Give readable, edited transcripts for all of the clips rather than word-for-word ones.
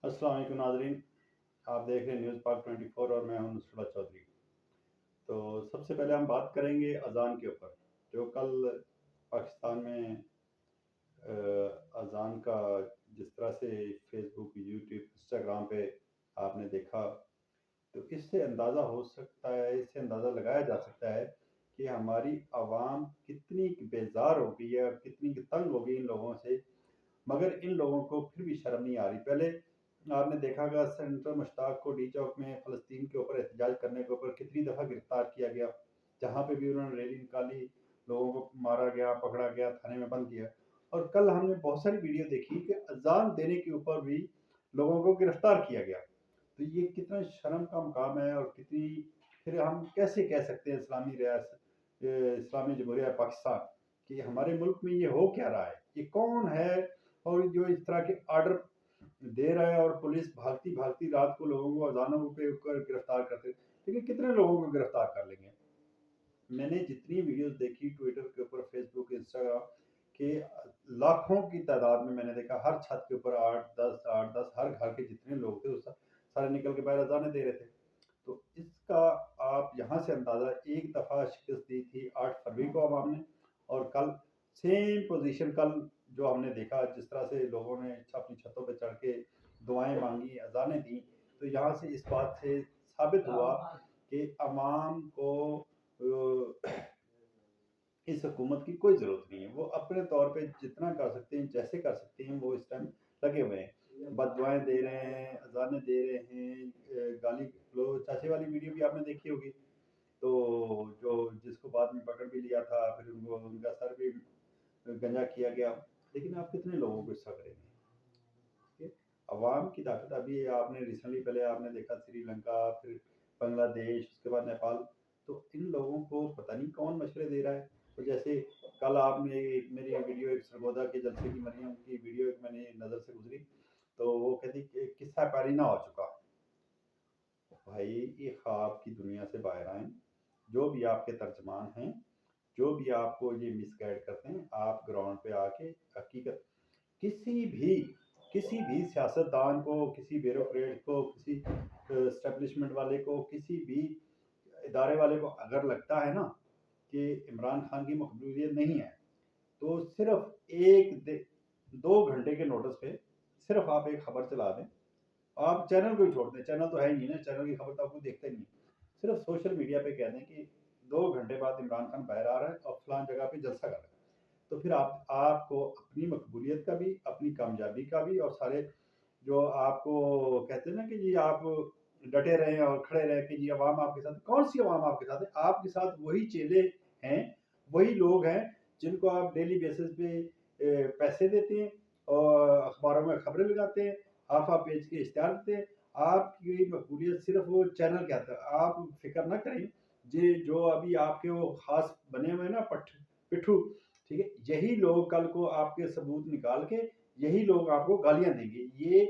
अस्सलाम वालेकुम नाज़रीन, आप देख रहे हैं न्यूज़ पाक 24 और मैं हूं नुसरत चौधरी। तो सबसे पहले हम बात करेंगे अज़ान के ऊपर। जो कल पाकिस्तान में अज़ान का जिस तरह से फेसबुक, यूट्यूब, इंस्टाग्राम पे आपने देखा, तो इससे अंदाज़ा हो सकता है, इससे अंदाज़ा लगाया जा सकता है कि हमारी आवाम कितनी बेज़ार हो गई है और कितनी तंग हो गई इन लोगों से। मगर इन लोगों को फिर भी शर्म नहीं आ रही। पहले आपने देखा होगा सेनेटर मुश्ताक को डी चौक में फ़लस्तीन के ऊपर एहतजाज करने के ऊपर कितनी दफ़ा गिरफ्तार किया गया। जहाँ पे भी उन्होंने रैली निकाली, लोगों को मारा गया, पकड़ा गया, थाने में बंद किया। और कल हमने बहुत सारी वीडियो देखी कि अज़ान देने के ऊपर भी लोगों को गिरफ्तार किया गया। तो ये कितना शर्म का मुकाम है। और कितनी फिर हम कैसे कह सकते हैं इस्लामी रियासत इस्लामी जमहूरिया पाकिस्तान कि हमारे मुल्क में ये हो क्या रहा है, ये कौन है और जो इस तरह के आर्डर दे रहा है। और पुलिस भागती भागती रात को लोगों को अजानों पे ऊपर गिरफ्तार करते, लेकिन कितने लोगों को गिरफ्तार कर लेंगे। मैंने जितनी वीडियोस देखी ट्विटर के ऊपर, फेसबुक, इंस्टाग्राम के लाखों की तादाद में मैंने देखा हर छत के ऊपर आठ दस हर घर के जितने लोग थे उस सारे निकल के बाहर अजाने दे रहे थे। तो इसका आप यहाँ से अंदाज़ा, एक दफ़ा शिकस्त दी थी 8 फरवरी को अवाम ने, और कल सेम पोजीशन कल जो हमने देखा जिस तरह से लोगों ने अपनी छतों पे चढ़ के दुआएं मांगी, अजानें दी। तो यहाँ से इस बात से साबित हुआ कि अवाम को इस हुकूमत की कोई ज़रूरत नहीं है। वो अपने तौर पे जितना कर सकते हैं, जैसे कर सकते हैं, वो इस टाइम लगे हुए हैं। बददुआएं दे रहे हैं, अजानें दे रहे हैं, गाली गलौज। चाचे वाली वीडियो भी आपने देखी होगी, तो जो जिसको बाद में पकड़ भी लिया था, फिर उनको उनका सर भी गंजा किया गया। लेकिन आप कितने लोगों को इसका करेंगे? ठीक है? अवाम की ताकत। अभी आपने रिसेंटली पहले आपने देखा श्रीलंका, फिर बांग्लादेश, उसके बाद नेपाल। तो इन लोगों को पता नहीं कौन मशवरे दे रहा है। तो जैसे कल आपने मेरी वीडियो, एक सरगोदा के जलसे की मरियम की वीडियो एक मैंने नज़र से गुजरी, तो वो कहती कि किस्सा पैरीना हो चुका। भाई, ये ख्वाब की दुनिया से बाहर आए। जो भी आपके तर्जमान हैं, जो भी आपको ये मिसगाइड करते हैं, आप ग्राउंड पे आके हकीकत किसी भी सियासतदान को, किसी ब्यूरोक्रेट को, किसी एस्टेब्लिशमेंट वाले को, किसी भी इदारे वाले को अगर लगता है ना कि इमरान खान की मकबूलियत नहीं है, तो सिर्फ 1-2 घंटे के नोटिस पे सिर्फ आप एक खबर चला दें। आप चैनल को ही छोड़ दें, चैनल तो है ही नहीं ना, चैनल की खबर तो आपको देखते ही नहीं। सिर्फ सोशल मीडिया पे कह दें कि 2 घंटे बाद इमरान खान बाहर आ रहा है और फलां जगह पे जलसा कर रहा है। तो फिर आपको अपनी मकबूलियत का भी, अपनी कामयाबी का भी, और सारे जो आपको कहते हैं ना कि जी आप डटे रहें और खड़े रहें कि जी अवाम आपके साथ। कौन सी अवाम आपके साथ है? आपके साथ वही चेले हैं, वही लोग हैं जिनको आप डेली बेसिस पे पैसे देते हैं और अखबारों में खबरें लगाते हैं, हाफा पेज के इश्तेहार देते हैं। आपकी मकबूलियत सिर्फ वो चैनल के आता है। आप फिक्र ना करें, जी जो अभी आपके वो खास बने हुए ना पिट्ठू, ठीक है, यही लोग कल को आपके सबूत निकाल के यही लोग आपको गालियां देंगे। ये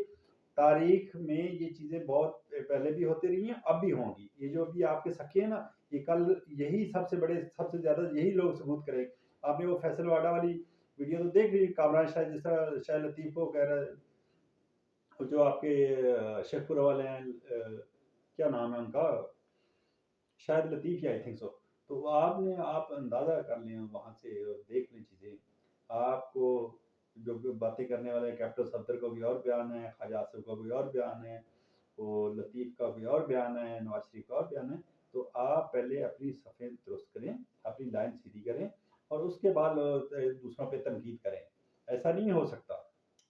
तारीख में ये चीजें बहुत पहले भी होती रही हैं, अब भी होंगी। ये जो भी आपके सखे हैं ना, ये कल यही सबसे बड़े, सबसे ज्यादा यही लोग सबूत करेंगे। आपने वो फैसल वाडा वाली वीडियो तो देख ली, कामरान शाह जिस तरह शाह लतीफ को कह रहा है, जो आपके शेखपुरा वाले हैं, क्या नाम है उनका, शायद लतीफ़ ही, आई थिंक सो। तो आप अंदाज़ा कर लें वहाँ से और देख लें चीज़ें। आपको जो बातें करने वाले कैप्टन सफदर का भी और बयान है, ख्वाजा आसिफ का भी और बयान है, वो लतीफ़ का भी और बयान है, नवाज शरीफ का और बयान है। तो आप पहले अपनी सफ़ें दुरुस्त करें, अपनी लाइन सीधी करें, और उसके बाद दूसरों पे तनकीद करें। ऐसा नहीं हो सकता।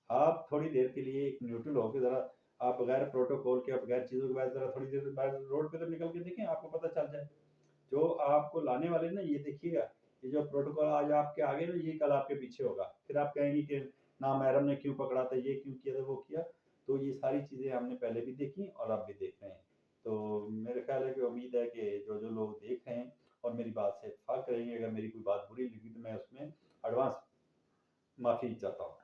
आप थोड़ी देर के लिए एक न्यूट्रल होकर ज़रा, आप बगैर प्रोटोकॉल के, बगैर चीज़ों के बाद ज़रा थोड़ी देर बाद रोड पे तो निकल के देखें, आपको पता चल जाए। जो आपको लाने वाले ना, ये देखिएगा, ये जो प्रोटोकॉल आज आपके आगे ना, ये कल आपके पीछे होगा। फिर आप कहेंगे कि नामहरम ने क्यों पकड़ा था, ये क्यों किया था, वो किया। तो ये सारी चीज़ें हमने पहले भी देखी और अब भी देख रहे हैं। तो मेरे ख्याल है कि उम्मीद है कि जो जो लोग देख रहे हैं और मेरी बात से इत्तेफाक करेंगे। अगर मेरी कोई बात बुरी लगी तो मैं उसमें एडवांस माफ़ी चाहता हूँ।